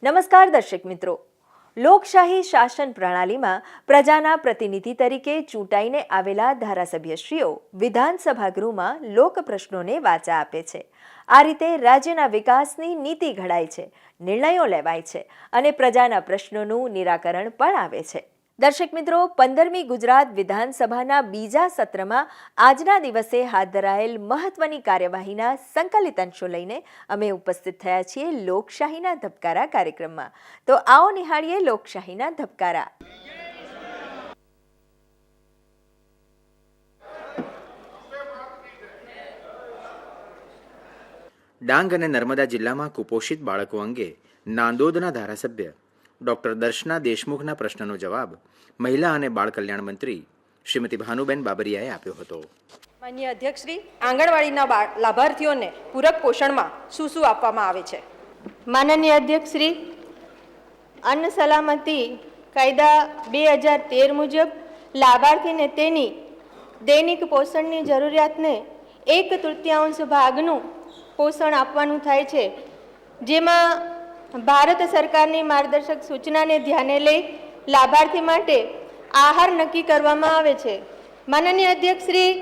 નમસ્કાર દર્શક મિત્રો, લોકશાહી શાસન પ્રણાલીમાં પ્રજાના પ્રતિનિધિ તરીકે ચૂંટાઈને આવેલા ધારાસભ્યશ્રીઓ વિધાનસભા ગૃહમાં લોક પ્રશ્નોને વાચા આપે છે. આ રીતે રાજ્યના વિકાસની નીતિ ઘડાય છે, નિર્ણયો લેવાય છે અને પ્રજાના પ્રશ્નોનું નિરાકરણ પણ આવે છે. દર્શક મિત્રો, 15મી ગુજરાત વિધાનસભાના બીજા સત્રમાં આજના દિવસે હાથ ધરાયેલ મહત્વની કાર્યવાહીના સંકલિત અંશો લઈને અમે ઉપસ્થિત થયા છીએ લોકશાહીના ધબકારા કાર્યક્રમમાં. તો આવો નિહાળીએ લોકશાહીના ધબકારા. ડાંગ અને નર્મદા જિલ્લામાં કુપોષિત બાળકો અંગે નાંદોદના ધારાસભ્ય ડોક્ટર દર્શના દેશમુખના પ્રશ્નનો જવાબ મહિલા અને બાળ કલ્યાણ મંત્રી શ્રીમતી ભાનુબેન બાબરિયાએ આપ્યો હતો. માનનીય અધ્યક્ષશ્રી, આંગણવાડીના લાભાર્થીઓને પૂરક પોષણમાં શું શું આપવામાં આવે છે? માનનીય અધ્યક્ષશ્રી, અન્ન સલામતી કાયદા 2013 મુજબ લાભાર્થીને તેની દૈનિક પોષણની જરૂરિયાતને 1/3 ભાગનું પોષણ આપવાનું થાય છે, જેમાં ભારત સરકારની માર્ગદર્શક સૂચનાને ધ્યાને લઈ લાભાર્થી માટે આહાર નક્કી કરવામાં આવે છે. માનનીય અધ્યક્ષશ્રી,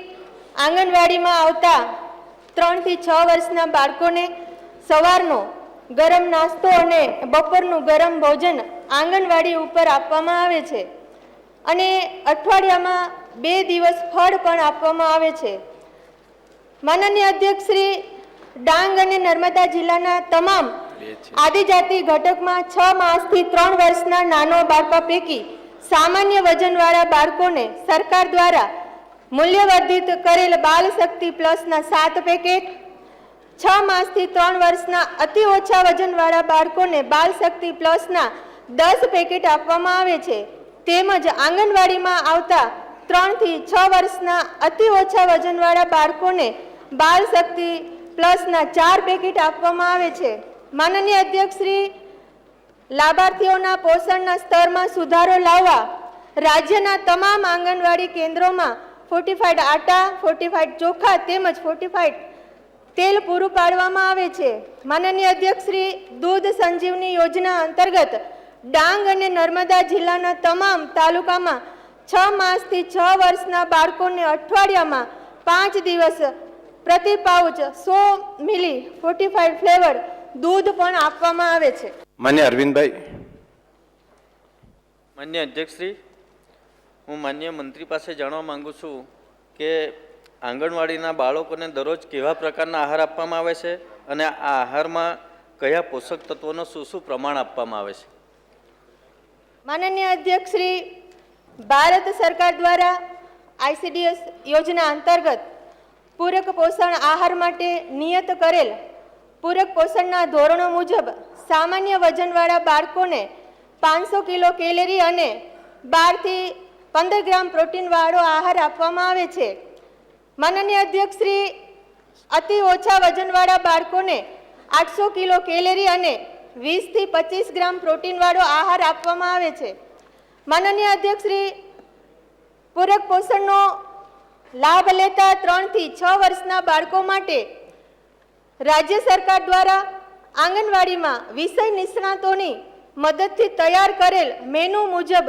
આંગણવાડીમાં આવતા 3 થી 6 વર્ષના બાળકોને સવારનો ગરમ નાસ્તો અને બપોરનું ગરમ ભોજન આંગણવાડી ઉપર આપવામાં આવે છે અને અઠવાડિયામાં 2 દિવસ ફળ પણ આપવામાં આવે છે. માનનીય અધ્યક્ષશ્રી, ડાંગ અને નર્મદા જિલ્લાના તમામ આદિજાતિ ઘટકમાં 6 માસથી 3 વર્ષના નાનો બાળકો પૈકી સામાન્ય વજનવાળા બાળકોને સરકાર દ્વારા મૂલ્યવર્ધિત કરેલ બાલ શક્તિ પ્લસના 7 પેકેટ, 6 માસથી 3 વર્ષના અતિ ઓછા વજનવાળા બાળકોને બાલ શક્તિ પ્લસના 10 પેકેટ આપવામાં આવે છે. તેમજ આંગણવાડીમાં આવતા 3 થી 6 વર્ષના અતિ ઓછા વજનવાળા બાળકોને બાલ શક્તિ પ્લસના 4 પેકેટ આપવામાં આવે છે. માનનીય અધ્યક્ષશ્રી, લાભાર્થીઓના પોષણના સ્તરમાં સુધારો લાવવા રાજ્યના તમામ આંગણવાડી કેન્દ્રોમાં ફોર્ટિફાઈડ આટા, ફોર્ટિફાઈડ ચોખા તેમજ ફોર્ટિફાઈડ તેલ પૂરું પાડવામાં આવે છે. માનનીય અધ્યક્ષશ્રી, દૂધ સંજીવની યોજના અંતર્ગત ડાંગ અને નર્મદા જિલ્લાના તમામ તાલુકામાં 6 માસથી 6 વર્ષના બાળકોને અઠવાડિયામાં 5 દિવસ પ્રતિ પાઉચ 100 મિલી ફોર્ટિફાઈડ ફ્લેવર દૂધ પણ આપવામાં આવે છે. માન્ય અરવિંદભાઈ. માન્ય અધ્યક્ષશ્રી, હું માન્ય મંત્રી પાસે જાણવા માંગુ છું કે આંગણવાડીના બાળકોને દરરોજ કેવા પ્રકારના આહાર આપવામાં આવે છે અને આ આહારમાં કયા પોષક તત્વોનો શું પ્રમાણ આપવામાં આવે છે? માનનીય અધ્યક્ષશ્રી, ભારત સરકાર દ્વારા ICDS યોજના અંતર્ગત પૂરક પોષણ આહાર માટે નિયત કરેલ પૂરક પોષણના ધોરણો મુજબ સામાન્ય વજનવાળા બાળકોને 500 કિલો કેલરી અને 12 થી 15 ગ્રામ પ્રોટીનવાળો આહાર આપવામાં આવે છે. માનનીય અધ્યક્ષશ્રી, અતિ ઓછા વજનવાળા બાળકોને 800 કિલો કેલરી અને 20 થી 25 ગ્રામ પ્રોટીનવાળો આહાર આપવામાં આવે છે. માનનીય અધ્યક્ષશ્રી, પૂરક પોષણનો લાભ લેતા 3 થી 6 વર્ષના બાળકો માટે રાજ્ય સરકાર દ્વારા આંગણવાડીમાં વિષય નિષ્ણાતોની મદદથી તૈયાર કરેલ મેનુ મુજબ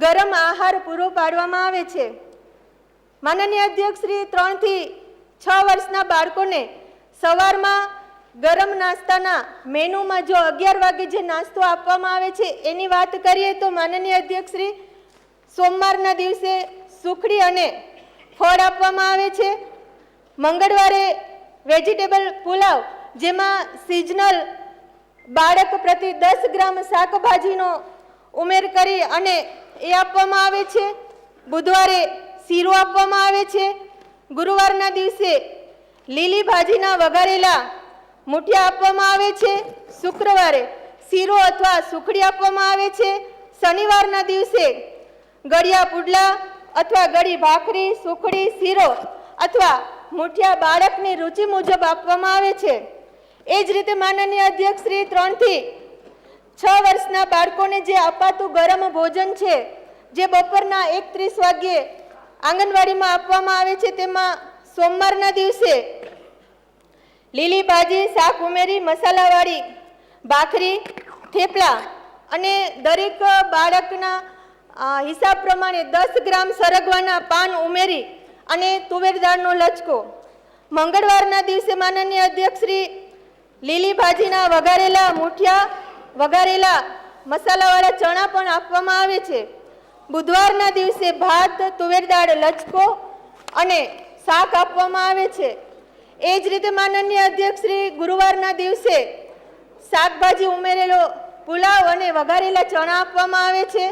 ગરમ આહાર પૂરો પાડવામાં આવે છે. માનનીય અધ્યક્ષશ્રી, 3 થી 6 વર્ષના બાળકોને સવારમાં ગરમ નાસ્તાના મેનુમાં જો 11 વાગે જે નાસ્તો આપવામાં આવે છે એની વાત કરીએ તો માનનીય અધ્યક્ષશ્રી, સોમવારના દિવસે સુખડી અને ફળ આપવામાં આવે છે. મંગળવારે વેજીટેબલ પુલાવ, જેમાં સિઝનલ બાળક પ્રતિ 10 ગ્રામ શાકભાજીનો ઉમેર કરી અને એ આપવામાં આવે છે. બુધવારે શીરો આપવામાં આવે છે. ગુરુવારના દિવસે લીલી ભાજીના વઘારેલા મૂઠિયા આપવામાં આવે છે. શુક્રવારે શીરો અથવા સુખડી આપવામાં આવે છે. શનિવારના દિવસે ગળિયા પુડલા અથવા ગળી ભાખરી, સુખડી, શીરો અથવા મૂઠિયા બાળકની રુચિ મુજબ આપવામાં આવે છે. એ જ રીતે માનનીય અધ્યક્ષશ્રી, 3 થી 6 વર્ષના બાળકોને જે અપાતું ગરમ ભોજન છે, જે બપોરના 1:30 વાગ્યે આંગણવાડીમાં આપવામાં આવે છે, તેમાં સોમવારના દિવસે લીલી ભાજી, શાક ઉમેરી મસાલાવાળી ભાખરી, થેપલા અને દરેક બાળકના હિસાબ પ્રમાણે 10 ગ્રામ સરગવાના પાન ઉમેરી અને તુવેર દાળનો લચકો. મંગળવારના દિવસે માનનીય અધ્યક્ષ શ્રી લીલી ભાજીના વઘારેલા મૂઠિયા, વઘારેલા મસાલાવાળા ચણા પણ આપવામાં આવે છે. બુધવારના દિવસે ભાત, તુવેર દાળ, લચકો અને શાક આપવામાં આવે છે. એ જ રીતે માનનીય અધ્યક્ષ શ્રી ગુરુવારના દિવસે શાકભાજી ઉમેરેલો પુલાવ અને વઘારેલા ચણા આપવામાં આવે છે.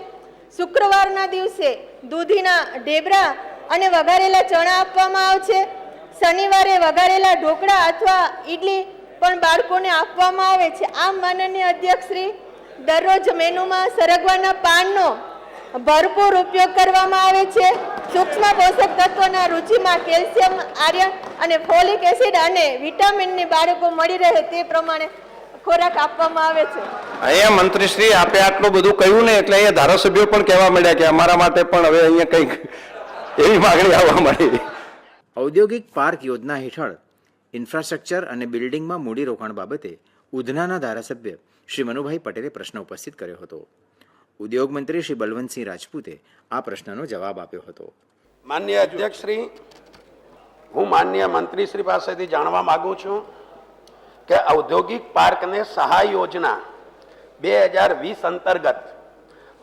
શુક્રવારના દિવસે દૂધીના ઢેબરા અને વઘારેલા ચણા આપવામાં આવશે. શનિવારે વઘારેલા ઢોકળા અથવા ઈડલી પણ બાળકોને આપવામાં આવે છે. આમ માનનીય અધ્યક્ષ શ્રી દરરોજ મેનુમાં સરગવાના પાનનો ભરપૂર ઉપયોગ કરવામાં આવે છે. સૂક્ષ્મ પોષક તત્વોના રૂચિમાં કેલ્શિયમ, આયર્ન અને ફોલિક એસિડ અને વિટામિનની બાળકો મળી રહે તે પ્રમાણે ખોરાક આપવામાં આવે છે. અહીંયા મંત્રીશ્રી આપે આટલું બધું કહ્યું ને એટલે અહીંયા ધારાસભ્યો પણ કહેવા માંડ્યા કે અમારા માટે પણ હવે અહીંયા કંઈક એવી માગણી આવવા માંડી. ઔદ્યોગિક પાર્ક યોજના હેઠળ ઇન્ફ્રાસ્ટ્રક્ચર અને બિલ્ડિંગમાં મૂડીરોકાણ બાબતે ઉધનાના ધારાસભ્ય શ્રી મનુભાઈ પટેલે પ્રશ્ન ઉપસ્થિત કર્યો હતો. ઉદ્યોગ મંત્રી શ્રી બલવંતસિંહ રાજપૂતે આ પ્રશ્નનો જવાબ આપ્યો હતો. માનનીય અધ્યક્ષશ્રી, હું માનનીય મંત્રીશ્રી પાસેથી જાણવા માંગુ છું કે ઔદ્યોગિક પાર્કને સહાય યોજના 2020 અંતર્ગત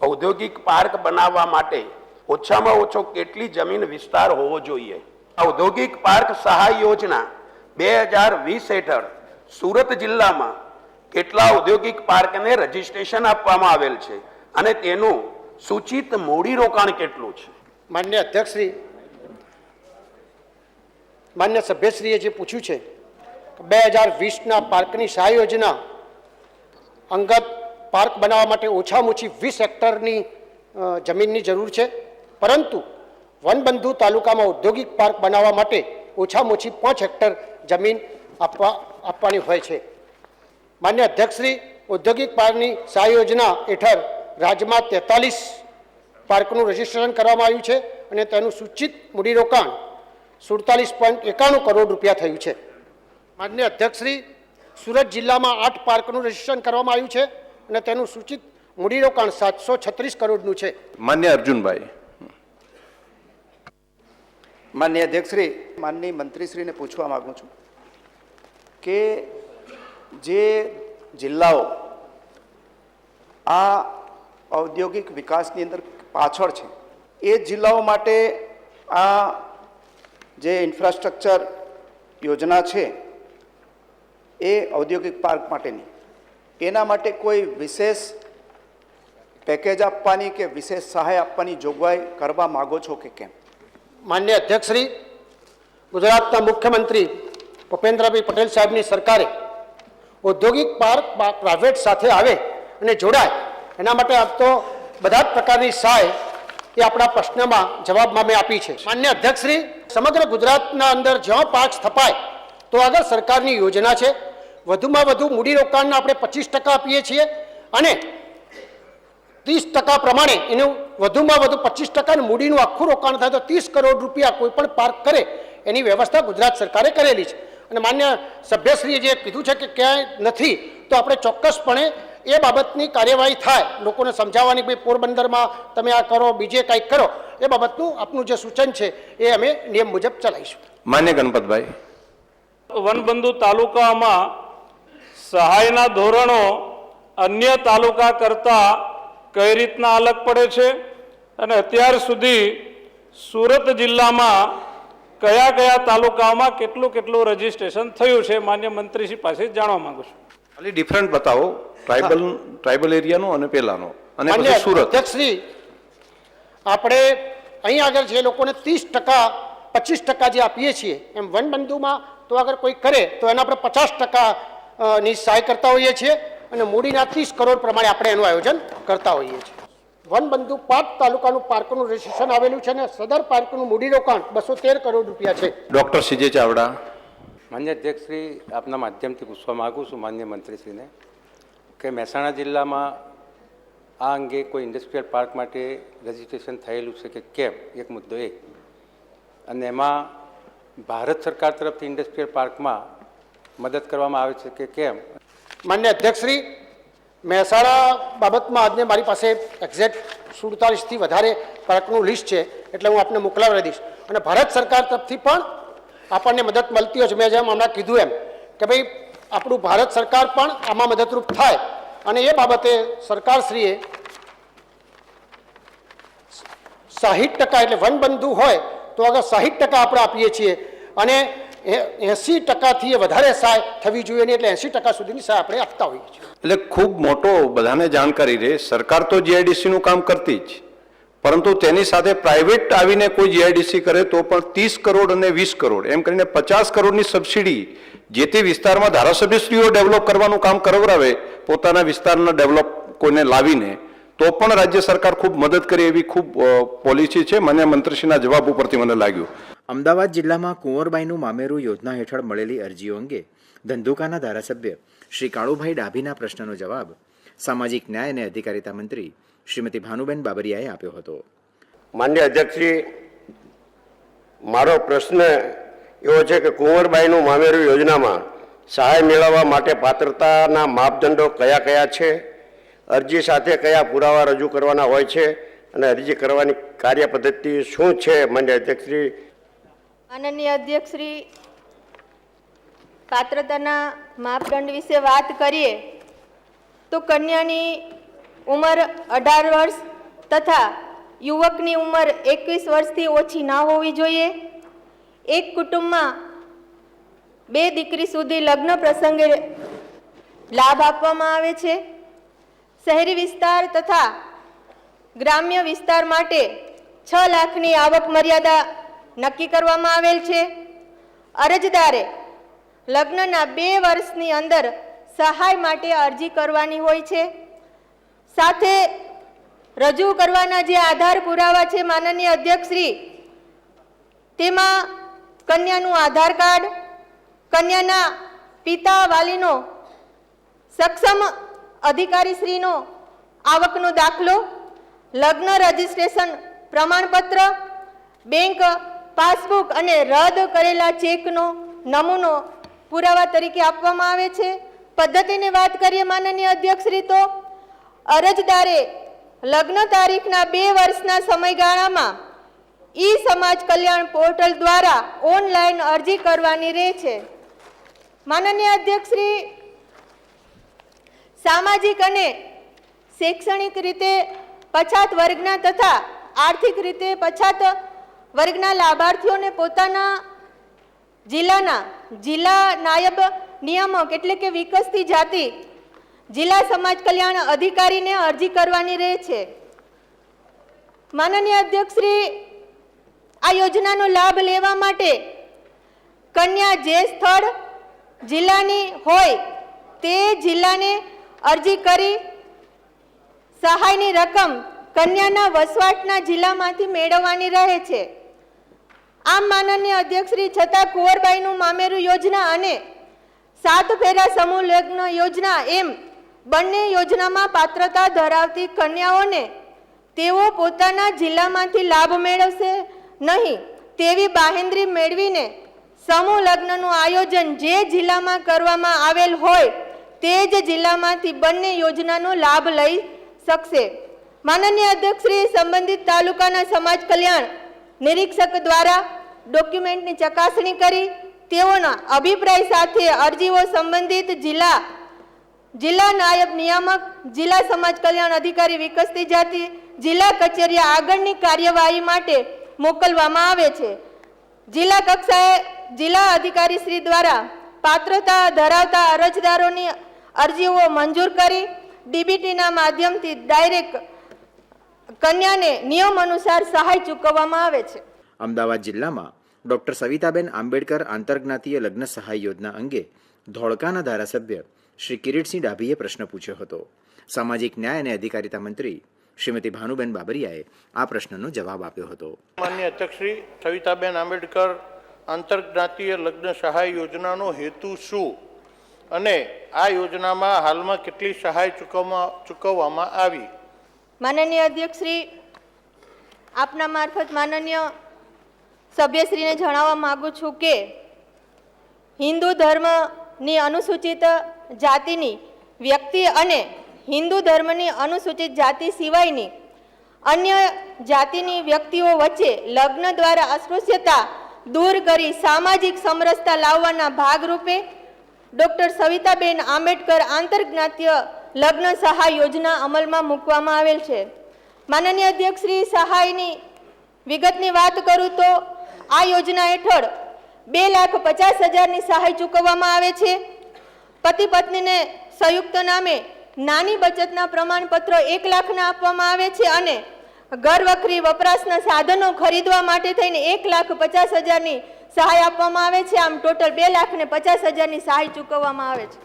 ઔદ્યોગિક પાર્ક બનાવવા માટે ઓછામાં ઓછો કેટલી જમીન વિસ્તાર હોવો જોઈએ? ઔદ્યોગિક પાર્ક સહાય યોજના 2020 હેઠળ સુરત જિલ્લામાં કેટલા ઔદ્યોગિક પાર્કને રજીસ્ટ્રેશન આપવામાં આવેલ છે અને તેનું સૂચિત મૂડીરોકાણ કેટલું છે? માન્ય અધ્યક્ષશ્રી, માન્ય સભ્યશ્રીએ જે પૂછ્યું છે 2020ના પાર્કની સહાય યોજના અંગત પાર્ક બનાવવા માટે ઓછામાં ઓછી 20 હેક્ટરની જમીનની જરૂર છે, પરંતુ વનબંધુ તાલુકામાં ઔદ્યોગિક પાર્ક બનાવવા માટે ઓછામાં ઓછી 5 હેક્ટર જમીન આપવાની હોય છે. માન્ય અધ્યક્ષશ્રી, ઔદ્યોગિક પાર્કની સહાય યોજના હેઠળ રાજ્યમાં 43 પાર્કનું રજીસ્ટ્રેશન કરવામાં આવ્યું છે અને તેનું સૂચિત મૂડીરોકાણ 47.91 કરોડ રૂપિયા થયું છે. માન્ય અધ્યક્ષશ્રી, સુરત જિલ્લામાં 8 પાર્કનું રજીસ્ટ્રેશન કરવામાં આવ્યું છે અને તેનું સૂચિત મૂડીરોકાણ 736 કરોડનું છે. માન્ય અર્જુનભાઈ. માનનીય અધ્યક્ષશ્રી, માનનીય મંત્રીશ્રીને પૂછવા માગું છું કે જે જિલ્લાઓ આ ઔદ્યોગિક વિકાસની અંદર પાછળ છે એ જિલ્લાઓ માટે આ જે ઇન્ફ્રાસ્ટ્રક્ચર યોજના છે એ ઔદ્યોગિક પાર્ક માટેની, એના માટે કોઈ વિશેષ પેકેજ આપવાની કે વિશેષ સહાય આપવાની જોગવાઈ કરવા માગો છો કે કેમ? માન્ય અધ્યક્ષશ્રી, ગુજરાતના મુખ્યમંત્રી ભૂપેન્દ્રભાઈ પટેલ સાહેબની સરકારે ઔદ્યોગિક પાર્ક પ્રાઇવેટ સાથે આવે અને જોડાય એના માટે આપ તો બધા જ પ્રકારની સહાય એ આપણા પ્રશ્નમાં જવાબમાં મેં આપી છે. માન્ય અધ્યક્ષશ્રી, સમગ્ર ગુજરાતના અંદર જ્યાં પાર્ક સ્થપાય તો આગળ સરકારની યોજના છે. વધુમાં વધુ મૂડીરોકાણના આપણે 25% આપીએ છીએ અને 30% પ્રમાણે એનું વધુમાં વધુ 25% મૂડીનું આખું રોકાણ થાય તો 30 કરોડ રૂપિયા કોઈ પણ પાર્ક કરે એની વ્યવસ્થા ગુજરાત સરકારે કરેલી છે. અને માન્ય સભ્યશ્રીએ જે કીધું છે કે ક્યાંય નથી તો આપણે ચોક્કસપણે એ બાબતની કાર્યવાહી થાય, લોકોને સમજાવવાની ભાઈ પોરબંદરમાં તમે આ કરો, બીજે કંઈક કરો, એ બાબતનું આપનું જે સૂચન છે એ અમે નિયમ મુજબ ચલાવીશું. માન્ય ગણપતભાઈ. વનબંધુ તાલુકામાં સહાયના ધોરણો અન્ય તાલુકા કરતાં કઈ રીતના અલગ પડે છે અને અત્યાર સુધી સુરત જિલ્લામાં કયા કયા તાલુકાઓમાં કેટલું કેટલું રજીસ્ટ્રેશન થયું છે માન્ય મંત્રીશ્રી પાસે જાણવા માંગુ છું. ખાલી ડિફરન્ટ બતાવો, ટ્રાઇબલ એરિયાનો અને પેલાનો અને પછી સુરત. અધ્યક્ષશ્રી, આપણે અહીં આગળ જે લોકોને 30% 25% જે આપીએ છીએ એમ વનબંધુમાં તો અગર કોઈ કરે તો એના આપણે 50% ની સહાય કરતા હોઈએ છીએ અને મૂડીના 30 કરોડ પ્રમાણે આપણે એનું આયોજન કરતા હોઈએ છીએ. વનબંધુ 5 તાલુકાનું પાર્કનું રજીસ્ટ્રેશન આવેલું છે અને સદર પાર્કનું મૂડીરોકાણ 213 કરોડ રૂપિયા છે. Doctor CJ Chavda. માન્ય અધ્યક્ષશ્રી, આપના માધ્યમથી પૂછવા માગું છું માન્ય મંત્રીશ્રીને કે મહેસાણા જિલ્લામાં આ અંગે કોઈ ઇન્ડસ્ટ્રીયલ પાર્ક માટે રજીસ્ટ્રેશન થયેલું છે કે કેમ, એક મુદ્દો એ. અને એમાં ભારત સરકાર તરફથી ઇન્ડસ્ટ્રીયલ પાર્કમાં મદદ કરવામાં આવે છે કે કેમ? માન્ય અધ્યક્ષશ્રી, મહેસાણા બાબતમાં આજને મારી પાસે એક્ઝેક્ટ 47થી વધારે પાર્કનું લિસ્ટ છે, એટલે હું આપને મોકલાવી દઈશ. અને ભારત સરકાર તરફથી પણ આપણને મદદ મળતી હોય છે. મેં જેમ હમણાં કીધું એમ કે ભાઈ આપણું ભારત સરકાર પણ આમાં મદદરૂપ થાય, અને એ બાબતે સરકારશ્રીએ 60% એટલે વનબંધુ હોય તો અગર 60% આપણે આપીએ છીએ, અને 80%થી વધારે સહાય થવી જોઈએ નહીં, એટલે 80% સુધીની સહાય આપણે આપતા હોઈએ છીએ. એટલે ખૂબ મોટો બધાને જાણકારી રહે, સરકાર તો જીઆઈડીસીનું કામ કરતી જ, પરંતુ તેની સાથે પ્રાઇવેટ આવીને કોઈ જીઆઈડીસી કરે તો પણ 30 કરોડ અને 20 કરોડ એમ કરીને 50 કરોડની સબસિડી જે તે વિસ્તારમાં ધારાસભ્યશ્રીઓ ડેવલપ કરવાનું કામ કરાવે, પોતાના વિસ્તારના ડેવલપ કોઈને લાવીને, તો પણ રાજ્ય સરકાર ખૂબ મદદ કરે એવી ખૂબ પોલિસી છે. મને મંત્રીશ્રીના જવાબ ઉપરથી મને લાગ્યું. અમદાવાદ જિલ્લામાં કુંવરબાઈનું મામેરું યોજના હેઠળ મળેલી અરજીઓ અંગે ધંધુકાના ધારાસભ્ય શ્રી કાળુભાઈ ડાભીના પ્રશ્નનો જવાબ સામાજિક ન્યાય અને અધિકારિતા મંત્રી શ્રીમતી ભાનુબેન બાબરિયાએ આપ્યો હતો. માન્ય અધ્યક્ષશ્રી, મારો પ્રશ્ન એવો છે કે કુંવરબાઈનું મામેરું યોજનામાં સહાય મેળવવા માટે પાત્રતાના માપદંડો કયા કયા છે, અરજી સાથે કયા પુરાવા રજૂ કરવાના હોય છે, અને અરજી કરવાની કાર્ય પદ્ધતિ શું છે? માન્ય અધ્યક્ષશ્રી. માનનીય અધ્યક્ષશ્રી, પાત્રતાના માપદંડ વિશે વાત કરીએ તો કન્યાની ઉંમર 18 વર્ષ તથા યુવકની ઉંમર 21 વર્ષથી ઓછી ના હોવી જોઈએ. એક કુટુંબમાં 2 દીકરી સુધી લગ્ન પ્રસંગે લાભ આપવામાં આવે છે. શહેરી વિસ્તાર તથા ગ્રામ્ય વિસ્તાર માટે 6 લાખની આવક મર્યાદા નક્કી કરવામાં આવેલ છે. અરજદારે લગ્નના 2 વર્ષની અંદર સહાય માટે અરજી કરવાની હોય છે. સાથે રજૂ કરવાના જે આધાર પુરાવા છે માનનીય અધ્યક્ષશ્રી, તેમાં કન્યાનું આધાર કાર્ડ, કન્યાના પિતા વાલીનો સક્ષમ અધિકારીશ્રીનો આવકનો દાખલો, લગ્ન રજીસ્ટ્રેશન પ્રમાણપત્ર, બેંક પાસબુક અને રદ કરેલા ચેકનો નમૂનો પુરાવા તરીકે આપવામાં આવે છે. પદ્ધતિની વાત કરીએ માનનીય અધ્યક્ષશ્રી, તો અરજદારે લગ્ન તારીખના 2 વર્ષના સમયગાળામાં ઈ સમાજ કલ્યાણ પોર્ટલ દ્વારા ઓનલાઈન અરજી કરવાની રહે છે. માનનીય અધ્યક્ષશ્રી, સામાજિક અને શૈક્ષણિક રીતે પછાત વર્ગના તથા આર્થિક રીતે પછાત વર્ગના લાભાર્થીઓને પોતાના જિલ્લાના જિલ્લા નાયબ નિયામક એટલે કે વિકસતી જાતિ જિલ્લા સમાજ કલ્યાણ અધિકારીને અરજી કરવાની રહે છે. માનનીય અધ્યક્ષશ્રી, આ યોજનાનો લાભ લેવા માટે કન્યા જે સ્થળ જિલ્લાની હોય તે જિલ્લાને અરજી કરી સહાયની રકમ કન્યાના વસવાટના જિલ્લામાંથી મેળવવાની રહે છે. આમ માનનીય અધ્યક્ષશ્રી, છતાં કુંવરબાઈનું મામેરું યોજના અને 7 ફેરા સમૂહ લગ્ન યોજના એમ બંને યોજનામાં પાત્રતા ધરાવતી કન્યાઓને તેઓ પોતાના જિલ્લામાંથી લાભ મેળવશે નહીં તેવી બાહેંધરી મેળવીને સમૂહ લગ્નનું આયોજન જે જિલ્લામાં કરવામાં આવેલ હોય તે જ જિલ્લામાંથી બંને યોજનાનો લાભ લઈ શકશે. માનનીય અધ્યક્ષશ્રી, સંબંધિત તાલુકાના સમાજ કલ્યાણ નિરીક્ષક દ્વારા ડોક્યુમેન્ટની ચકાસણી કરી તેઓના અભિપ્રાય સાથે અરજીઓ સંબંધિત જિલ્લા નાયબ નિયામક, જિલ્લા સમાજ કલ્યાણ અધિકારી વિકસતી જાતિ, જિલ્લા કચેરી આગળની કાર્યવાહી માટે મોકલવામાં આવે છે. જિલ્લા કક્ષાએ જિલ્લા અધિકારી શ્રી દ્વારા પાત્રતા ધરાવતા અરજદારોની અરજીઓ મંજૂર કરી ડીબીટીના માધ્યમથી ડાયરેક્ટ કન્યાને નિયમ અનુસાર સહાય ચૂકવવામાં આવે છે. અમદાવાદ જિલ્લામાં ડોક્ટર સવિતાબેન આંબેડકર આંતરજ્ઞાતીય લગ્ન સહાય યોજના અંગે ધોળકાના ધારાસભ્ય શ્રી કિરીટસિંહ ડાભીએ પ્રશ્ન પૂછ્યો હતો. સામાજિક ન્યાય અને અધિકારિતા મંત્રી શ્રીમતી ભાનુબેન બાબરિયાએ આ પ્રશ્નનો જવાબ આપ્યો હતો. માન્ય અધ્યક્ષશ્રી, સવિતાબેન આંબેડકર આંતરજ્ઞાતીય લગ્ન સહાય યોજનાનો હેતુ શું અને આ યોજનામાં હાલમાં કેટલી સહાય ચૂકવવામાં આવી? માનનીય અધ્યક્ષશ્રી, આપના મારફત માનનીય સભ્યશ્રીને જણાવવા માગું છું કે હિન્દુ ધર્મની અનુસૂચિત જાતિની વ્યક્તિ અને હિન્દુ ધર્મની અનુસૂચિત જાતિ સિવાયની અન્ય જાતિની વ્યક્તિઓ વચ્ચે લગ્ન દ્વારા અસ્પૃશ્યતા દૂર કરી સામાજિક સમરસતા લાવવાના ભાગરૂપે ડૉક્ટર સવિતાબેન આંબેડકર આંતરજ્ઞાતીય લગ્ન સહાય યોજના અમલમાં મૂકવામાં આવેલ છે. માનનીય અધ્યક્ષ શ્રી, સહાયની વિગતની વાત કરું તો આ યોજના હેઠળ 2,50,000ની સહાય ચૂકવવામાં આવે છે. પતિ પત્નીને સંયુક્ત નામે નાની બચતના પ્રમાણપત્ર 1 લાખના આપવામાં આવે છે અને ઘર વખરી વપરાશના સાધનો ખરીદવા માટે થઈને 1,50,000ની સહાય આપવામાં આવે છે. આમ ટોટલ 2,50,000ની સહાય ચૂકવવામાં આવે છે.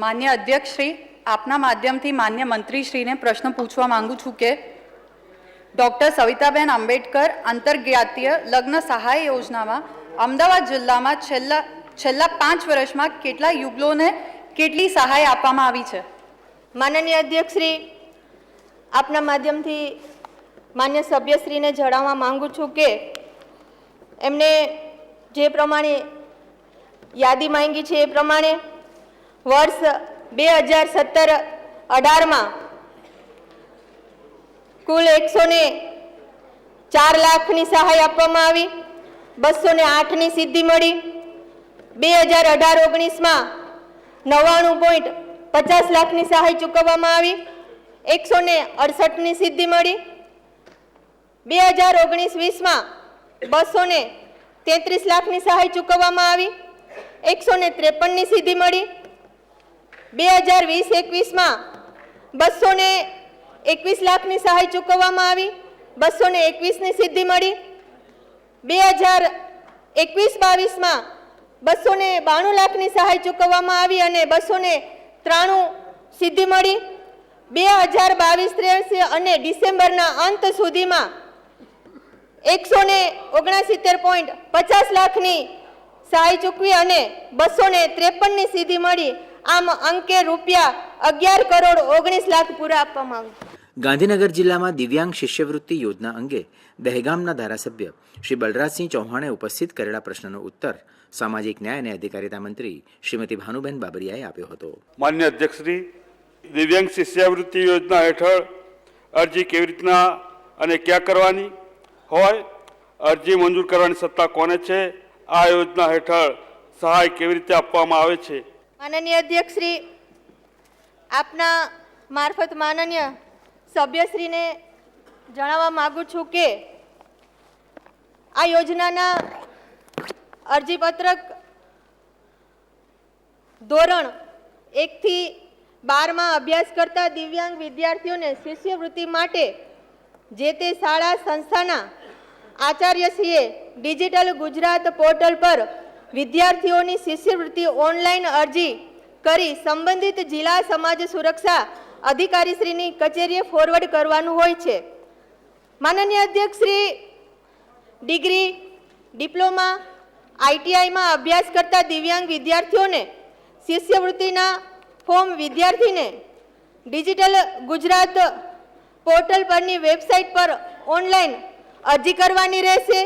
માન્ય અધ્યક્ષ શ્રી, આપના માધ્યમથી માન્ય મંત્રીશ્રીને પ્રશ્ન પૂછવા માંગુ છું કે ડૉક્ટર સવિતાબેન આંબેડકર આંતરજ્ઞાતીય લગ્ન સહાય યોજનામાં અમદાવાદ જિલ્લામાં છેલ્લા 5 વર્ષમાં કેટલા યુગલોને કેટલી સહાય આપવામાં આવી છે? માનનીય અધ્યક્ષ શ્રી, આપના માધ્યમથી માન્ય સભ્યશ્રીને જણાવવા માંગુ છું કે એમને જે પ્રમાણે યાદી માંગી છે એ પ્રમાણે વર્ષ 2017-18માં કુલ 104 લાખની સહાય આપવામાં આવી, 208ની સિદ્ધિ મળી. 2018-19માં 99.50 લાખની સહાય ચૂકવવામાં આવી, 168ની સિદ્ધિ મળી. 2019-20માં 233 લાખની સહાય ચૂકવવામાં આવી, 153ની સિદ્ધિ મળી. 2020-21માં 221 લાખની સહાય ચૂકવવામાં આવી, 221ની સિદ્ધિ મળી. 2021-22માં 292 લાખની સહાય ચૂકવવામાં આવી અને 293 સિદ્ધિ મળી. 2022-23 અને ડિસેમ્બરના અંત સુધીમાં 169.50 લાખની સહાય ચૂકવી અને 253ની સિદ્ધિ મળી. આમ અંકે રૂપિયા 11,19 લાખ પૂરા આપવામાં આવ્યા. ગાંધીનગર જિલ્લામાં દિવ્યાંગ શિષ્યવૃત્તિ યોજના અંગે દહેગામના ધારાસભ્ય શ્રી બલરાજસિંહ ચૌહાણે ઉપસ્થિત કરેલા પ્રશ્નનો ઉત્તર સામાજિક ન્યાય અને અધિકારિતા મંત્રી શ્રીમતી ભાનુબેન બાબરિયાએ આપ્યો હતો. માન્ય અધ્યક્ષશ્રી, દિવ્યાંગ શિષ્યવૃત્તિ યોજના હેઠળ અરજી કેવી રીતના અને ક્યાં કરવાની હોય, અરજી મંજૂર કરવાની સત્તા કોને છે, આ યોજના હેઠળ સહાય કેવી રીતે આપવામાં આવે છે? માનનીય અધ્યક્ષ શ્રી, આપના મારફત માનનીય સભ્યશ્રીને જણાવવા માંગુ છું કે આ યોજનાના અરજીપત્રક ધોરણ 1 થી 12માં અભ્યાસ કરતા દિવ્યાંગ વિદ્યાર્થીઓને શિષ્યવૃત્તિ માટે જે તે શાળા સંસ્થાના આચાર્યશ્રીએ ડિજિટલ ગુજરાત પોર્ટલ પર વિદ્યાર્થીઓની શિષ્યવૃત્તિ ઓનલાઈન અરજી કરી સંબંધિત જિલ્લા સમાજ સુરક્ષા અધિકારીશ્રીની કચેરીએ ફોરવર્ડ કરવાનું હોય છે. માનનીય અધ્યક્ષ શ્રી, ડિગ્રી, ડિપ્લોમા, ITIમાં અભ્યાસ કરતા દિવ્યાંગ વિદ્યાર્થીઓને શિષ્યવૃત્તિના ફોર્મ વિદ્યાર્થીને ડિજિટલ ગુજરાત પોર્ટલ પરની વેબસાઇટ પર ઓનલાઈન અરજી કરવાની રહેશે.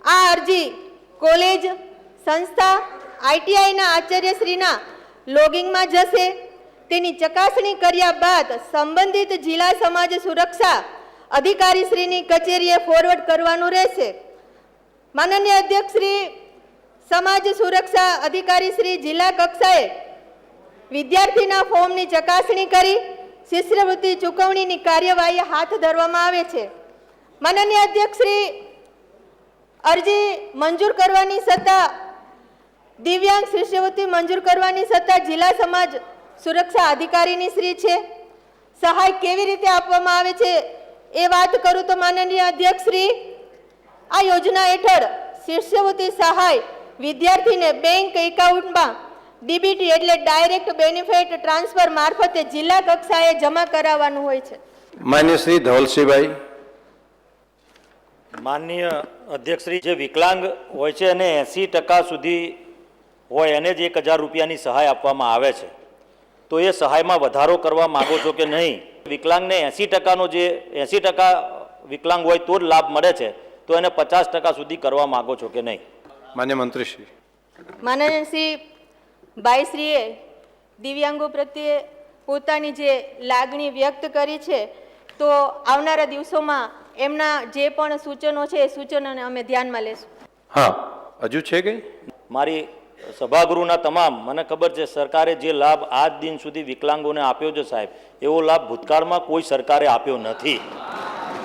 આ અરજી કોલેજ, સંસ્થા, ITIના આચાર્યશ્રીના લોગિંગમાં જશે. તેની ચકાસણી કર્યા બાદ સંબંધિત જિલ્લા સમાજ સુરક્ષા અધિકારીશ્રીની કચેરીએ ફોરવર્ડ કરવાનું રહેશે. માનનીય અધ્યક્ષ શ્રી, સમાજ સુરક્ષા અધિકારીશ્રી જિલ્લા કક્ષાએ વિદ્યાર્થીના ફોર્મની ચકાસણી કરી શિષ્યવૃત્તિ ચૂકવણીની કાર્યવાહી હાથ ધરવામાં આવે છે. માનનીય અધ્યક્ષ શ્રી, અરજી મંજૂર કરવાની સત્તા દિવ્યાંગ શિષ્યવૃત્તિ મંજૂર કરવાની સત્તા જિલ્લા સમાજ સુરક્ષા અધિકારીની શ્રી છે. સહાય કેવી રીતે આપવામાં આવે છે એ વાત કરું તો માનનીય અધ્યક્ષ શ્રી, આ યોજના હેઠળ શિષ્યવૃત્તિ સહાય વિદ્યાર્થીને બેંક એકાઉન્ટમાં DBT એટલે ડાયરેક્ટ બેનિફિટ ટ્રાન્સફર મારફતે જિલ્લા કક્ષાએ જમા કરાવવાનું હોય છે. માન્ય શ્રી ધવલસિંહભાઈ. માનનીય અધ્યક્ષશ્રી, જે વિકલાંગ હોય છે અને 80% સુધી હોય એને જ 1,000 રૂપિયાની સહાય આપવામાં આવે છે, તો એ સહાયમાં વધારો કરવા માગો છો કે નહીં? વિકલાંગને 80%નો જે 80% વિકલાંગ હોય તો જ લાભ મળે છે, તો એને 50% સુધી કરવા માગો છો કે નહીં? માન્ય મંત્રીશ્રી. માનનીય શ્રી, ભાઈશ્રીએ દિવ્યાંગો પ્રત્યે પોતાની જે લાગણી વ્યક્ત કરી છે, તો આવનારા દિવસોમાં એમના જે પણ સૂચનો છે એ સૂચનોને અમે ધ્યાનમાં લેશું. હા, હજુ છે કંઈ? મારી સભાગૃહના તમામ, મને ખબર છે સરકારે જે લાભ આજ દિન સુધી વિકલાંગોને આપ્યો છે સાહેબ, એવો લાભ ભૂતકાળમાં કોઈ સરકારે આપ્યો નથી,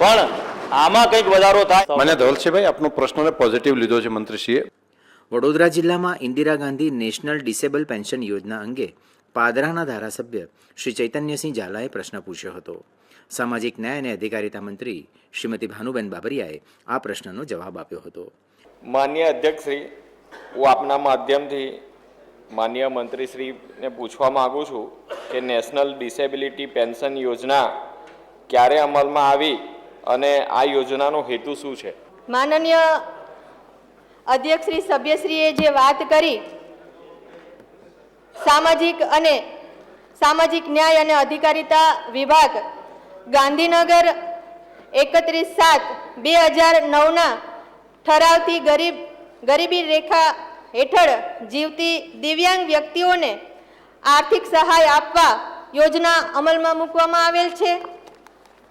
પણ આમાં કંઈક વધારો થાય. મને ધવલસિંહભાઈ, આપનો પ્રશ્નને પોઝિટિવ લીધો છે મંત્રીશ્રીએ. વડોદરા જિલ્લામાં Indira Gandhi national disable pension યોજના અંગે પાદરાના ધારાસભ્ય શ્રી ચૈતન્યસિંહ ઝાલાએ પ્રશ્ન પૂછ્યો હતો. સામાજિક ન્યાય અને અધિકારિતા મંત્રી શ્રીમતી ભાનુબેન બાબરિયાએ આ પ્રશ્નનો જવાબ આપ્યો હતો. માન્ય અધ્યક્ષશ્રી, હું આપના માધ્યમથી માન્ય મંત્રીશ્રીને પૂછવા માગું છું કે નેશનલ ડિસેબિલિટી પેન્શન યોજના ક્યારે અમલમાં આવી અને આ યોજનાનો હેતુ શું છે? માનનીય અધ્યક્ષશ્રી સભ્યશ્રીએ જે વાત કરી, સામાજિક ન્યાય અને અધિકારિતા વિભાગ ગાંધીનગર 31/7/2009ના ઠરાવથી ગરીબી રેખા હેઠળ જીવતી દિવ્યાંગ વ્યક્તિઓને આર્થિક સહાય આપવા યોજના અમલમાં મૂકવામાં આવેલ છે.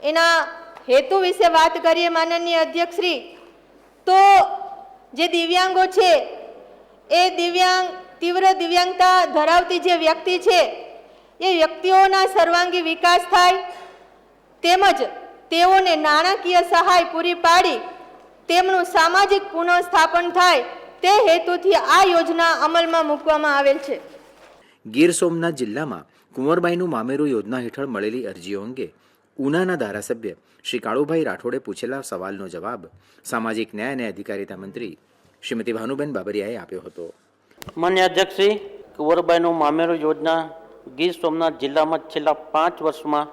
એના હેતુ વિશે વાત કરીએ માનનીય અધ્યક્ષશ્રી, તો જે દિવ્યાંગો છે એ તીવ્ર દિવ્યાંગતા ધરાવતી જે વ્યક્તિ છે એ વ્યક્તિઓના સર્વાંગી વિકાસ થાય, તેમજ તેઓને નાણાકીય સહાય પૂરી પાડી તેમનું સામાજિક પુનઃસ્થાપન થાય, તે હેતુથી આ યોજના અમલમાં મૂકવામાં આવેલ છે. ગીર સોમનાથ જિલ્લામાં કુંવરબાઈનું મામેરું યોજના હેઠળ મળેલી અરજીઓ અંગે ઉનાના ધારાસભ્ય શ્રી કાળુભાઈ રાઠોડે પૂછેલા સવાલનો જવાબ સામાજિક ન્યાય અને અધિકારિતા મંત્રી શ્રીમતી ભાનુબેન બાબરિયાએ આપ્યો હતો. માન્ય અધ્યક્ષશ્રી, કુંવરબાઈનું મામેરું યોજના ગીર સોમનાથ જિલ્લામાં છેલ્લા 5 વર્ષમાં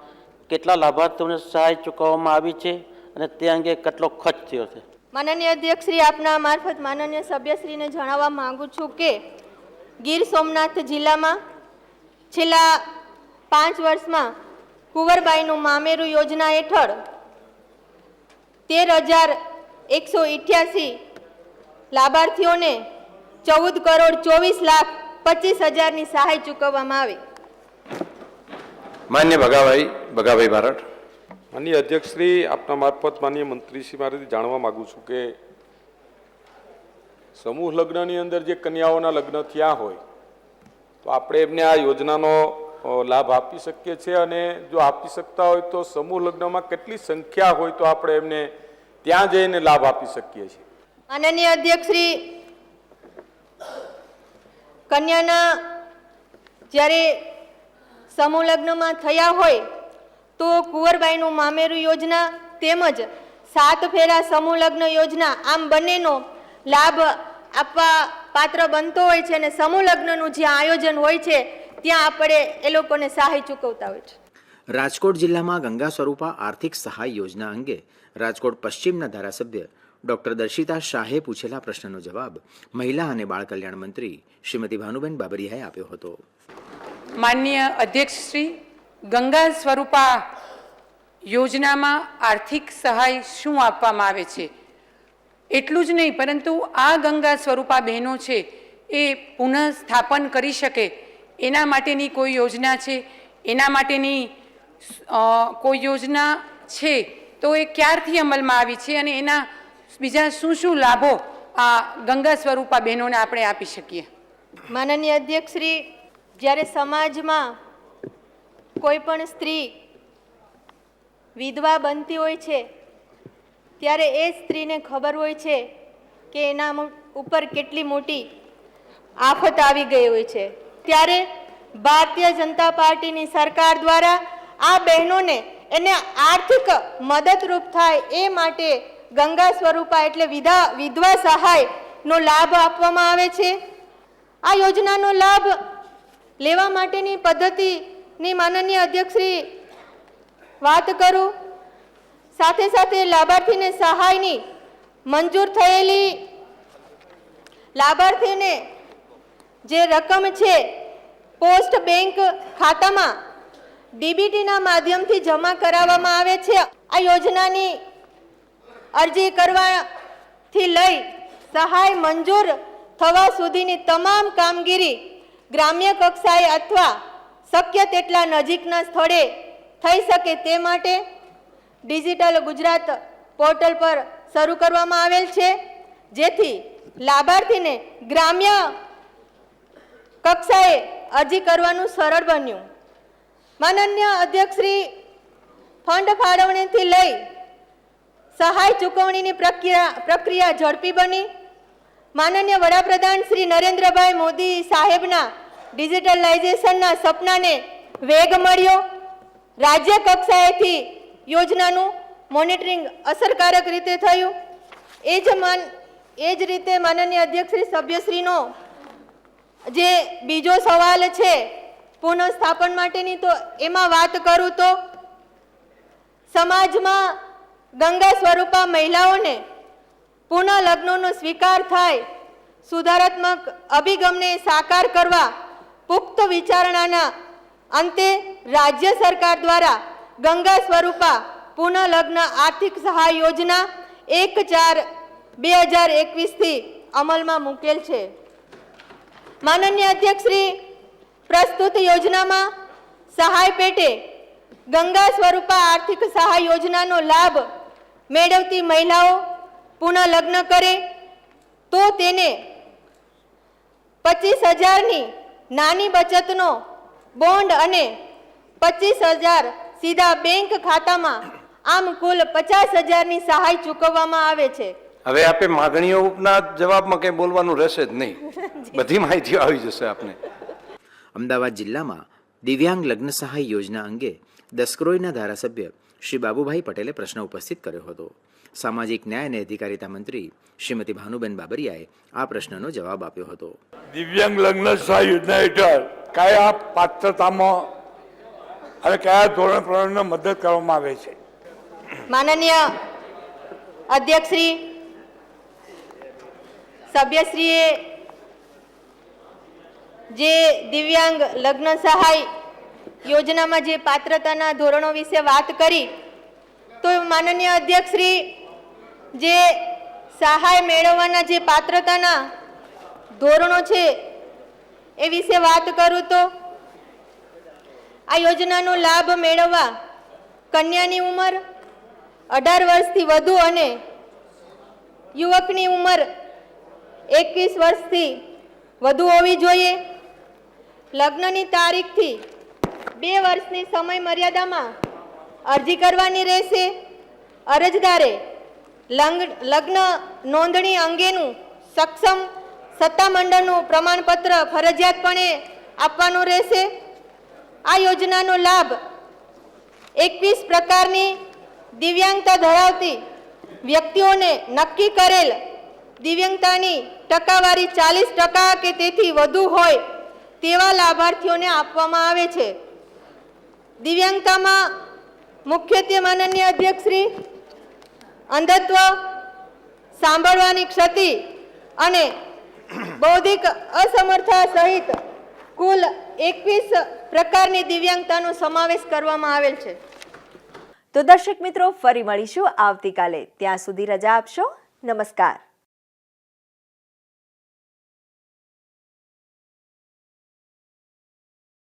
કેટલા લાભાર્થીઓને સહાય ચૂકવવામાં આવી છે અને તે અંગે કેટલો ખર્ચ થયો છે? માનનીય અધ્યક્ષશ્રી, આપના મારફત માનનીય સભ્યશ્રીને જણાવવા માંગુ છું કે ગીર સોમનાથ જિલ્લામાં છેલ્લા 5 વર્ષમાં કુંવરબાઈનું મામેરું યોજના હેઠળ 13,188 લાભાર્થીઓને 14,24,25,000ની સહાય ચૂકવવામાં આવી. માન્ય ભગાભાઈ બારડ. માનનીય અધ્યક્ષશ્રી, આપના મારફત માનનીય મંત્રીશ્રી મારેથી જાણવા માગું છું કે સમૂહ લગ્નની અંદર જે કન્યાઓના લગ્ન થયા હોય તો આપણે એમને આ યોજનાનો લાભ આપી શકીએ છીએ, અને જો આપી શકતા હોય તો સમૂહ લગ્નમાં કેટલી સંખ્યા હોય તો આપણે એમને ત્યાં જઈને લાભ આપી શકીએ છીએ? માનનીય અધ્યક્ષશ્રી, કન્યાના જ્યારે સમૂહ લગ્નમાં થયા હોય તો કુંવરબાઈનું મામેરું યોજના તેમજ 7 ફેરા સમૂહ લગ્ન યોજના, આમ બંનેનો લાભ આપવા પાત્ર બનતો હોય છે, અને સમૂહ લગ્નનું જે આયોજન હોય છે ત્યાં આપણે એ લોકોને સહાય ચૂકવતા હોય છે. રાજકોટ જિલ્લામાં ગંગા સ્વરૂપા આર્થિક સહાય યોજના અંગે રાજકોટ પશ્ચિમના ધારાસભ્ય ડોક્ટર દર્શિતા શાહે પૂછેલા પ્રશ્નનો જવાબ મહિલા અને બાળ કલ્યાણ મંત્રી શ્રીમતી ભાનુબેન બાબરિયાએ આપ્યો હતો. માનનીય અધ્યક્ષશ્રી, ગંગા સ્વરૂપા યોજનામાં આર્થિક સહાય શું આપવામાં આવે છે? એટલું જ નહીં, પરંતુ આ ગંગા સ્વરૂપા બહેનો છે એ પુનઃસ્થાપન કરી શકે એના માટેની કોઈ યોજના છે? એના માટેની કોઈ યોજના છે તો એ ક્યારથી અમલમાં આવી છે અને એના બીજા શું શું લાભો આ ગંગા સ્વરૂપા બહેનોને આપણે આપી શકીએ? માનનીય અધ્યક્ષશ્રી, જ્યારે સમાજમાં કોઈ પણ સ્ત્રી વિધવા બનતી હોય છે ત્યારે એ સ્ત્રીને ખબર હોય છે કે એના ઉપર કેટલી મોટી આફત આવી ગઈ હોય છે. ત્યારે ભારતીય જનતા પાર્ટીની સરકાર દ્વારા આ બહેનોને એને આર્થિક મદદરૂપ થાય એ માટે ગંગા સ્વરૂપા એટલે વિધવા સહાયનો લાભ આપવામાં આવે છે. આ યોજનાનો લાભ લેવા માટેની પદ્ધતિની માનનીય અધ્યક્ષશ્રી વાત કરું, સાથે સાથે લાભાર્થીને સહાયની મંજૂર થયેલી લાભાર્થીને જે રકમ છે પોસ્ટ બેંક ખાતામાં ડીબીટીના માધ્યમથી જમા કરાવવામાં આવે છે. આ યોજનાની અરજી કરવાથી લઈ સહાય મંજૂર થવા સુધીની તમામ કામગીરી ગ્રામ્ય કક્ષાએ અથવા શક્ય તેટલા નજીકના સ્થળે થઈ શકે તે માટે ડિજિટલ ગુજરાત પોર્ટલ પર શરૂ કરવામાં આવેલ છે, જેથી લાભાર્થીને ગ્રામ્ય કક્ષાએ અરજી કરવાનું સરળ બન્યું. માનનીય અધ્યક્ષશ્રી, ફંડ ફાળવણીથી લઈ સહાય ચૂકવણીની પ્રક્રિયા ઝડપી બની. માનનીય વડાપ્રધાન શ્રી નરેન્દ્રભાઈ મોદી સાહેબના ડિજિટલાઇઝેશનના સપનાને વેગ મળ્યો. રાજ્ય કક્ષાએથી યોજનાનું મોનિટરિંગ અસરકારક રીતે થયું. એ જ રીતે માનનીય અધ્યક્ષશ્રી, સભ્યશ્રીનો જે બીજો સવાલ છે પુનઃસ્થાપન માટેની, તો એમાં વાત કરું તો સમાજમાં ગંગા સ્વરૂપા મહિલાઓને પુનઃ લગ્નનો સ્વીકાર થાય, સુધારાત્મક અભિગમને સાકાર કરવા પુખ્ત વિચારણાના અંતે રાજ્ય સરકાર દ્વારા ગંગા સ્વરૂપા પુનઃ લગ્ન આર્થિક સહાય યોજના 1/4/2021 અમલમાં મૂકેલ છે. માનનીય અધ્યક્ષશ્રી, પ્રસ્તુત યોજનામાં સહાય પેટે ગંગા સ્વરૂપા આર્થિક સહાય યોજનાનો લાભ મેળવતી મહિલાઓ પુનઃ લગ્ન કરે તો તેને 25,000ની નાની બચતનો બોન્ડ અને 25,000 સીધા બેંક ખાતામાં, આમ કુલ 50,000ની સહાય ચૂકવવામાં આવે છે. હવે આપે માગણીઓના જવાબમાં કંઈ બોલવાનું રહેશે જ નહીં, બધી માહિતી આવી જશે આપને. અમદાવાદ જિલ્લામાં દિવ્યાંગ લગ્ન સહાય યોજના અંગે દસક્રોઈના ધારાસભ્ય શ્રી બાબુભાઈ પટેલે પ્રશ્ન ઉપસ્થિત કર્યો હતો. સામાજિક ન્યાય અને અધિકારિતા મંત્રી શ્રીમતી ભાનુબેન બાબરિયાએ આ પ્રશ્નનો જવાબ આપ્યો હતો. દિવ્યાંગ લગ્ન સહાય યોજના હેઠળ કયા પાત્રતામાં અને કયા ધોરણ પ્રમાણે મદદ કરવામાં આવે છે? માનનીય અધ્યક્ષશ્રી, સભ્યશ્રીએ જે દિવ્યાંગ લગ્ન સહાય યોજનામાં જે પાત્રતાના ધોરણો વિશે વાત કરી, તો માનનીય અધ્યક્ષશ્રી, જે સહાય મેળવવાના જે પાત્રતાના ધોરણો છે એ વિશે વાત કરું તો આ યોજનાનો લાભ મેળવવા કન્યાની ઉંમર 18 વર્ષથી વધુ અને યુવકની ઉંમર 21 વર્ષથી વધુ હોવી જોઈએ. લગ્નની તારીખથી 2 વર્ષની સમય મર્યાદામાં અરજી કરવાની રહેશે. અરજદારે લગ્ન નોંધણી અંગેનું સક્ષમ સત્તામંડળનું પ્રમાણપત્ર ફરજિયાતપણે આપવાનું રહેશે. આ યોજનાનો લાભ 21 પ્રકારની દિવ્યાંગતા ધરાવતી વ્યક્તિઓને નક્કી કરેલ દિવ્યાંગતાની ટકાવારી 40% કે તેથી વધુ હોય તેવા લાભાર્થીઓને આપવામાં આવે છે. દિવ્યાંગતામાં મુખ્યત્વે માનનીય અધ્યક્ષશ્રી, અંધત્વ, સાંભળવાની ક્ષતિ અને બૌદ્ધિક અસમર્થતા સહિત કુલ 21 પ્રકારની દિવ્યાંગતાનો સમાવેશ કરવામાં આવેલ છે. તો દર્શક મિત્રો, ફરી મળીશું આવતીકાલે. ત્યાં સુધી રજા આપશો. નમસ્કાર.